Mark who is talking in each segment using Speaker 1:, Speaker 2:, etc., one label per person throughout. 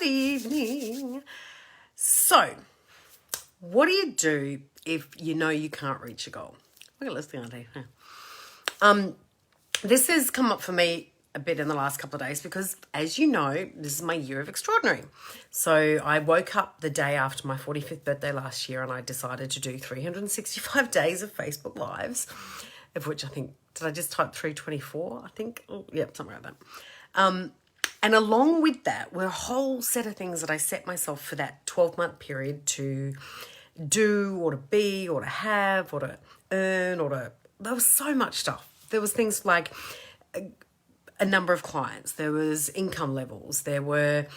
Speaker 1: Good evening. So, what do you do if you know you can't reach a goal? Look at listening, auntie. This has come up for me a bit in the last couple of days because, as you know, this is my year of extraordinary. So I woke up the day after my 45th birthday last year and I decided to do 365 days of Facebook Lives, of which I think, did I just type 324? I think, something like that. And along with that were a whole set of things that I set myself for that 12-month period to do or to be or to have or to earn there was so much stuff. There was things like a number of clients, there was income levels, there were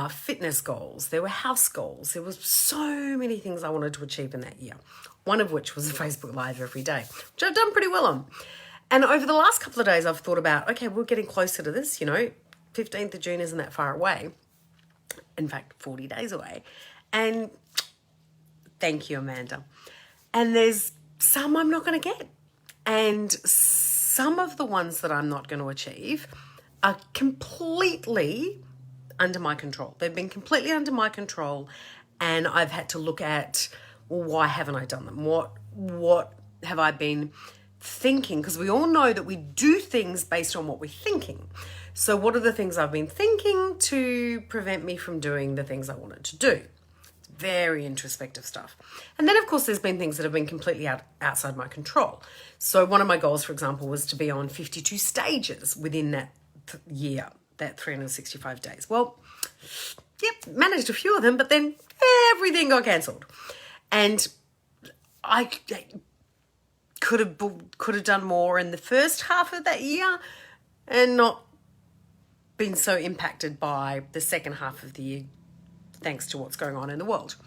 Speaker 1: fitness goals, there were house goals. There was so many things I wanted to achieve in that year. One of which was a Facebook Live every day, which I've done pretty well on. And over the last couple of days, I've thought about, okay, we're getting closer to this, 15th of June isn't that far away. In fact, 40 days away. And thank you, Amanda. And there's some I'm not going to get. And some of the ones that I'm not going to achieve are completely under my control. They've been completely under my control. And I've had to look at, well, why haven't I done them? What have I been thinking? Because we all know that we do things based on what we're thinking. So what are the things I've been thinking to prevent me from doing the things I wanted to do? It's very introspective stuff. And then, of course, there's been things that have been completely outside my control. So one of my goals, for example, was to be on 52 stages within that year, that 365 days. Well, managed a few of them, but then everything got cancelled. And I could have done more in the first half of that year and not been so impacted by the second half of the year thanks to what's going on in the world.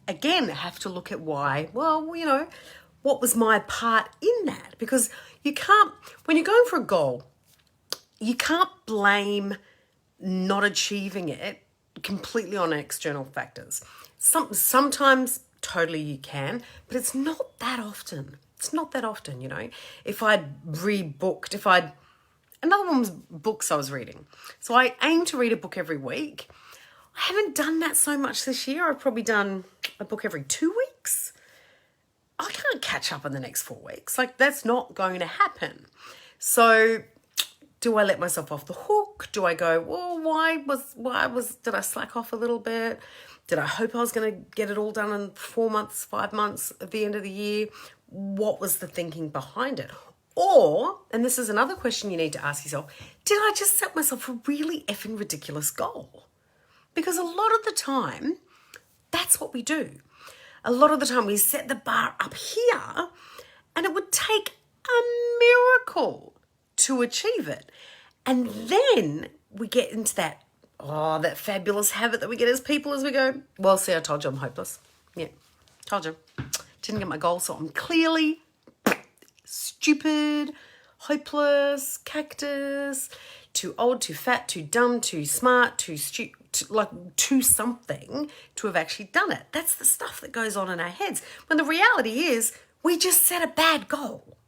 Speaker 1: Again, I have to look at why. Well, what was my part in that? Because you can't, when you're going for a goal, you can't blame not achieving it completely on external factors. Sometimes totally you can, but it's not that often. It's not that often, If I'd rebooked, another one was books I was reading. So I aim to read a book every week. I haven't done that so much this year. I've probably done a book every 2 weeks. I can't catch up in the next 4 weeks. That's not going to happen. So do I let myself off the hook? Do I go, well, did I slack off a little bit? Did I hope I was going to get it all done in 4 months, 5 months at the end of the year? What was the thinking behind it? Or, and this is another question you need to ask yourself, did I just set myself a really effing ridiculous goal? Because a lot of the time, that's what we do. A lot of the time we set the bar up here and it would take a miracle to achieve it. And then we get into that fabulous habit that we get as people as we go, well, see, I told you I'm hopeless. Yeah, told you. Didn't get my goal, so I'm clearly stupid, hopeless, cactus, too old, too fat, too dumb, too smart, too something to have actually done it. That's the stuff that goes on in our heads. When the reality is, we just set a bad goal.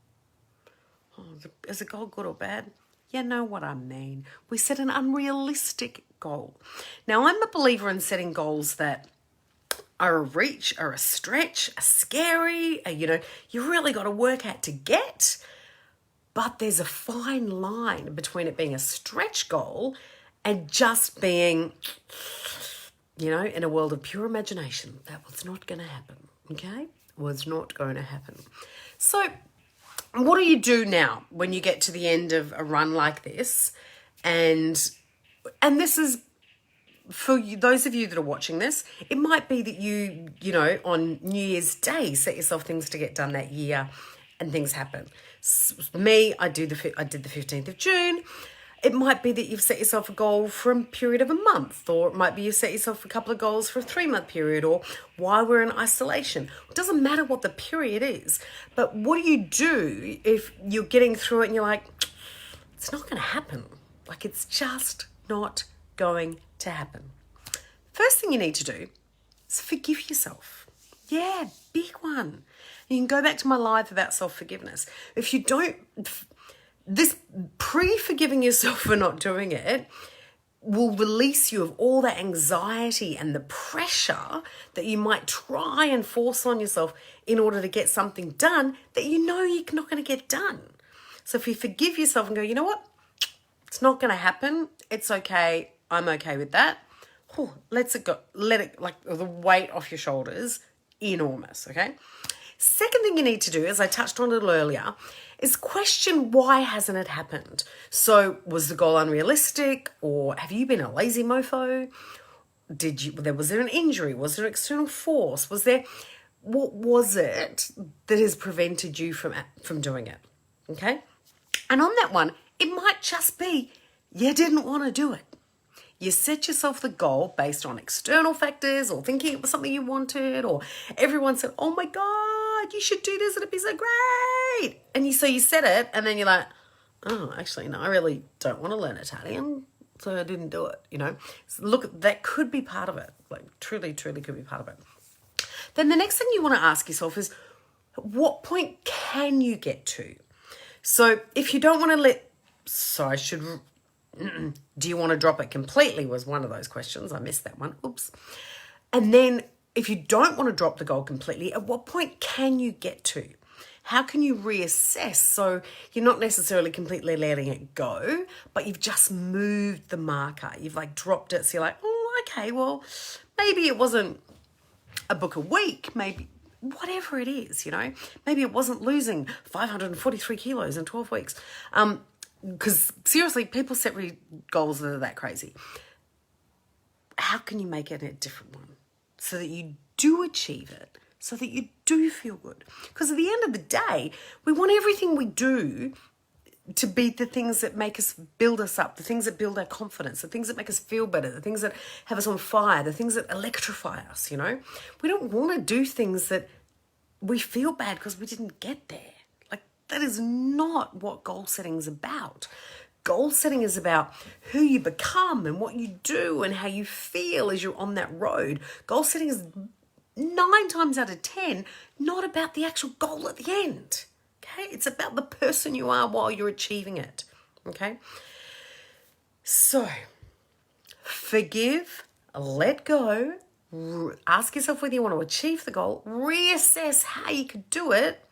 Speaker 1: Is a goal good or bad? You know what I mean. We set an unrealistic goal. Now, I'm a believer in setting goals that are a reach, are a stretch, are scary, you really got to work at to get. But there's a fine line between it being a stretch goal and just being, in a world of pure imagination. That was not going to happen, okay? Was not going to happen. So what do you do now when you get to the end of a run like this? And this is, for you, those of you that are watching this, it might be that you on New Year's Day, set yourself things to get done that year and things happen. Me, I did the 15th of June. It might be that you've set yourself a goal for a period of a month, or it might be you've set yourself a couple of goals for a 3-month period, or while we're in isolation. It doesn't matter what the period is, but what do you do if you're getting through it and you're like, it's not going to happen. It's just not going to happen. First thing you need to do is forgive yourself. Yeah, big one. You can go back to my live about self-forgiveness. If you don't, this pre-forgiving yourself for not doing it will release you of all that anxiety and the pressure that you might try and force on yourself in order to get something done that you know you're not going to get done. So if you forgive yourself and go, you know what? It's not going to happen. It's okay. I'm okay with that. Let it, like, the weight off your shoulders, enormous, okay? Second thing you need to do, as I touched on a little earlier, is question why hasn't it happened? So was the goal unrealistic, or have you been a lazy mofo? Was there an injury? Was there an external force? What was it that has prevented you from doing it? Okay? And on that one, it might just be you didn't want to do it. You set yourself the goal based on external factors, or thinking it was something you wanted, or everyone said, oh my God, you should do this, it'd be so great. And so you said it, and then you're like, oh, actually, no, I really don't want to learn Italian, so I didn't do it, So look, that could be part of it. Like, truly, truly could be part of it. Then the next thing you want to ask yourself is, what point can you get to? So if you don't want to do you want to drop it completely was one of those questions. I missed that one. Oops. And then if you don't want to drop the goal completely, at what point can you get to? How can you reassess so you're not necessarily completely letting it go, but you've just moved the marker. You've like dropped it. So you're like, oh, okay, well, maybe it wasn't a book a week, maybe whatever it is, Maybe it wasn't losing 543 kilos in 12 weeks. Because seriously, people set goals that are that crazy. How can you make it a different one so that you do achieve it, so that you do feel good? Because at the end of the day, we want everything we do to be the things that make us, build us up, the things that build our confidence, the things that make us feel better, the things that have us on fire, the things that electrify us, We don't want to do things that we feel bad because we didn't get there. That is not what goal setting is about. Goal setting is about who you become and what you do and how you feel as you're on that road. Goal setting is 9 times out of 10 not about the actual goal at the end. Okay? It's about the person you are while you're achieving it. Okay? So, forgive, let go, ask yourself whether you want to achieve the goal, reassess how you could do it,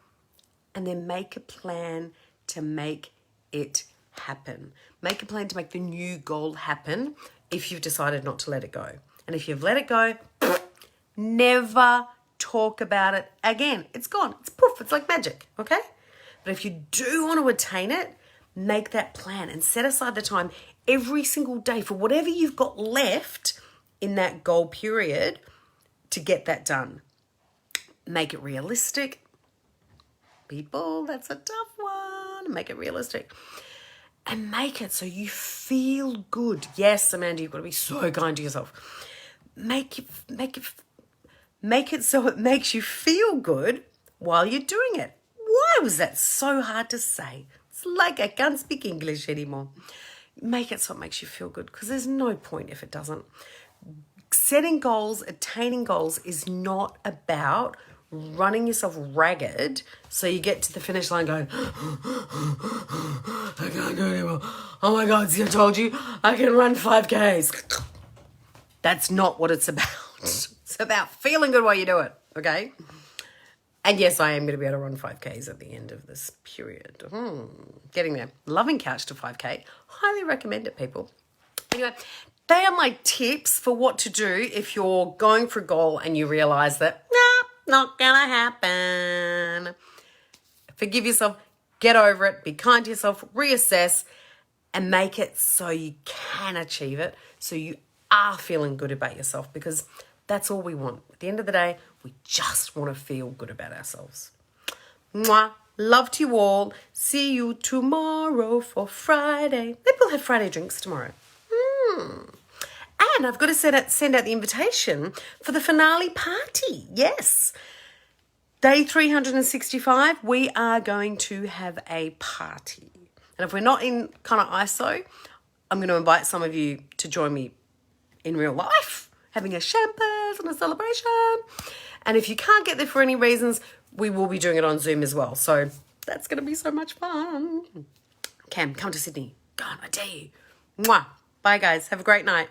Speaker 1: and then make a plan to make it happen. Make a plan to make the new goal happen if you've decided not to let it go. And if you've let it go, never talk about it again. It's gone. It's poof. It's like magic, okay? But if you do want to attain it, make that plan and set aside the time every single day for whatever you've got left in that goal period to get that done. Make it realistic. People, that's a tough one. Make it realistic. And make it so you feel good. Yes, Amanda, you've got to be so kind to yourself. Make it so it makes you feel good while you're doing it. Why was that so hard to say? It's like I can't speak English anymore. Make it so it makes you feel good, because there's no point if it doesn't. Setting goals, attaining goals is not about running yourself ragged so you get to the finish line going, I can't do it anymore. Oh my God, see, I told you I can run 5Ks. That's not what it's about. It's about feeling good while you do it, okay? And yes, I am going to be able to run 5Ks at the end of this period. Getting there. Loving Couch to 5K. Highly recommend it, people. Anyway, they are my tips for what to do if you're going for a goal and you realise that, not gonna happen. Forgive yourself, get over it, be kind to yourself, reassess, and make it so you can achieve it, so you are feeling good about yourself, because that's all we want. At the end of the day, we just want to feel good about ourselves. Mwah. Love to you all. See you tomorrow for Friday. Maybe we'll have Friday drinks tomorrow. And I've got to send out the invitation for the finale party. Yes. Day 365, we are going to have a party. And if we're not in kind of ISO, I'm going to invite some of you to join me in real life, having a champagne and a celebration. And if you can't get there for any reasons, we will be doing it on Zoom as well. So that's going to be so much fun. Cam, come to Sydney. Go on, I dare you. Mwah. Bye, guys. Have a great night.